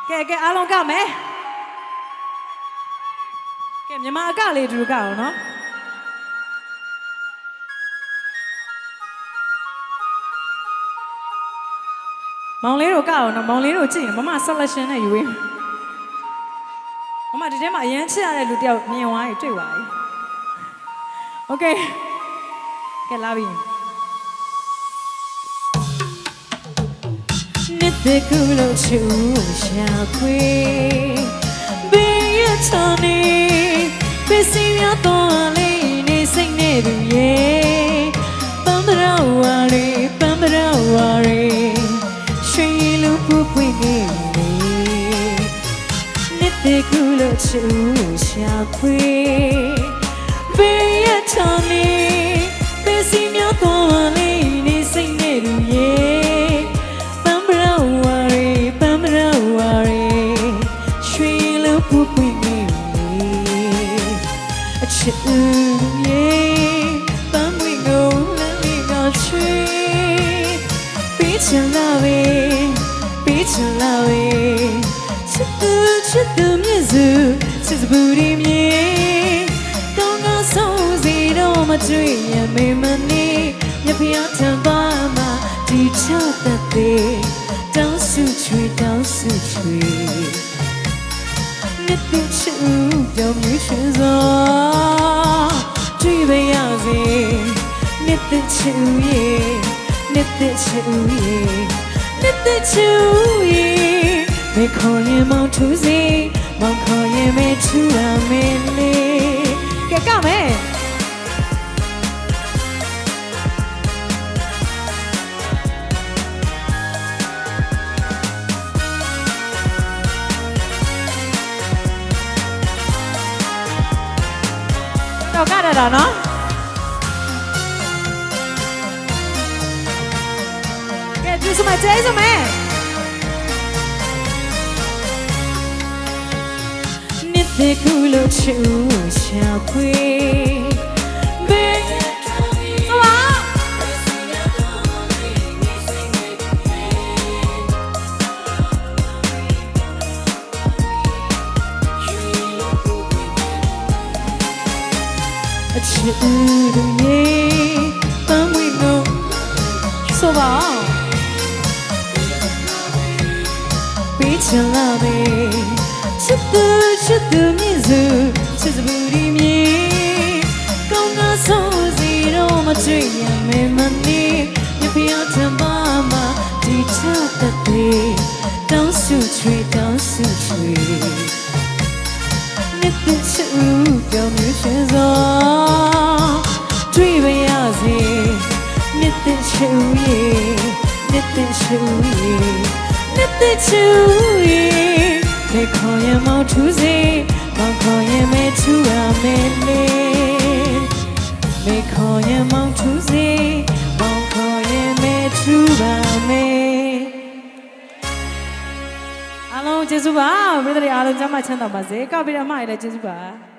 ကဲအားလုံးကမယ်ကဲမြန်မာအကလေးတူကအောင်နော်မောင်လေးတို့ကအောင်နော်မောင်လေးတို့ကြည့်နေမမ selection နဲ့ယူရင်းမမဒီထဲမှာအရန်ချစ်ရတဲ့လူတယောက်မြင်သွားပြီတွေ့သွားပြီโอเคကဲလာပြီနှစ်သက်ကူလို့ချူရှာခွေဘေးရချောင်းနေပစ္စည်းများတော့လေးနေစိတ်နဲ့သူရဲ့ပန်းပရဝါရီပန်းပရဝါရီရွှေလူပူပွင့်နေလေနှစ်သက်ကူလို့ချူရှာခွေဘေးရချောင်းနေပစ္စည်းများတော့လေးနေစိတ်နဲ့သူရဲ့ချစ်ဦးရဲ့ပန်းပွင့်ကိုလမ်းလေးကချွေပေးချင်လာပဲပေးချင်လာပဲချစ်သူမြင့်စုချစ်စပူရီမြေကောင်းကောင်းဆုံးစီတော့မတွေ့ရမေမနေမြဖျားထံပါမှာဒီချတတ်သေးတောင်းစုချွေတောင်းစုချွေနှစ်သိချူပြောင်းမြွှေစွာတွေ့ပါရစေနှစ်သိချူရဲ့နှစ်သိချူရဲ့နှစ်သိချူရဲ့မေခေါ်ရင်မောင်ထူးစေမောင်ခေါ်ရင်မေထူရမင်းလေးကဲကမယ်တော့ကရတာနော်ကဲကျေးဇူးမကျေးဇူးမဲနှစ်သက်ကူလို့ချူရှာခွေဘေးချစ်ဦးတို့ရဲ့ပန်းပွင့်ကိုဆိုပါပေးချင်လာပဲချစ်သူမြင့်စုချစ်စပူဒီမြေကောင်းကောင်းဆုံးစီတော့မတွေ့ရမေမနေမြဖျားထံပါမှာဒီချတတ်သေးတောင်းစုချွေတောင်းစုချွေနှစ်သက်ချူပြောင်းမြွှေစွာတွေ့ပါရစေနှစ်သက်ချူရဲ့နှစ်သက်ချူရဲ့နှစ်သက်ချူရဲ့မေခေါ်ရင်မောင်ထူးစေမောင်ခေါ်ရင်မေထူရမယ်လေမေခေါ်ရင်မောင်ထူးစေမောင်ခေါ်ရင်မေထူပါမယ်အားလုံးကျေးဇူးပါပြည်သူတွေအားလုံးကျမ်းမာချမ်းသာပါစေကောက်ပြီးတော့အမရလည်းကျေးဇူးပါ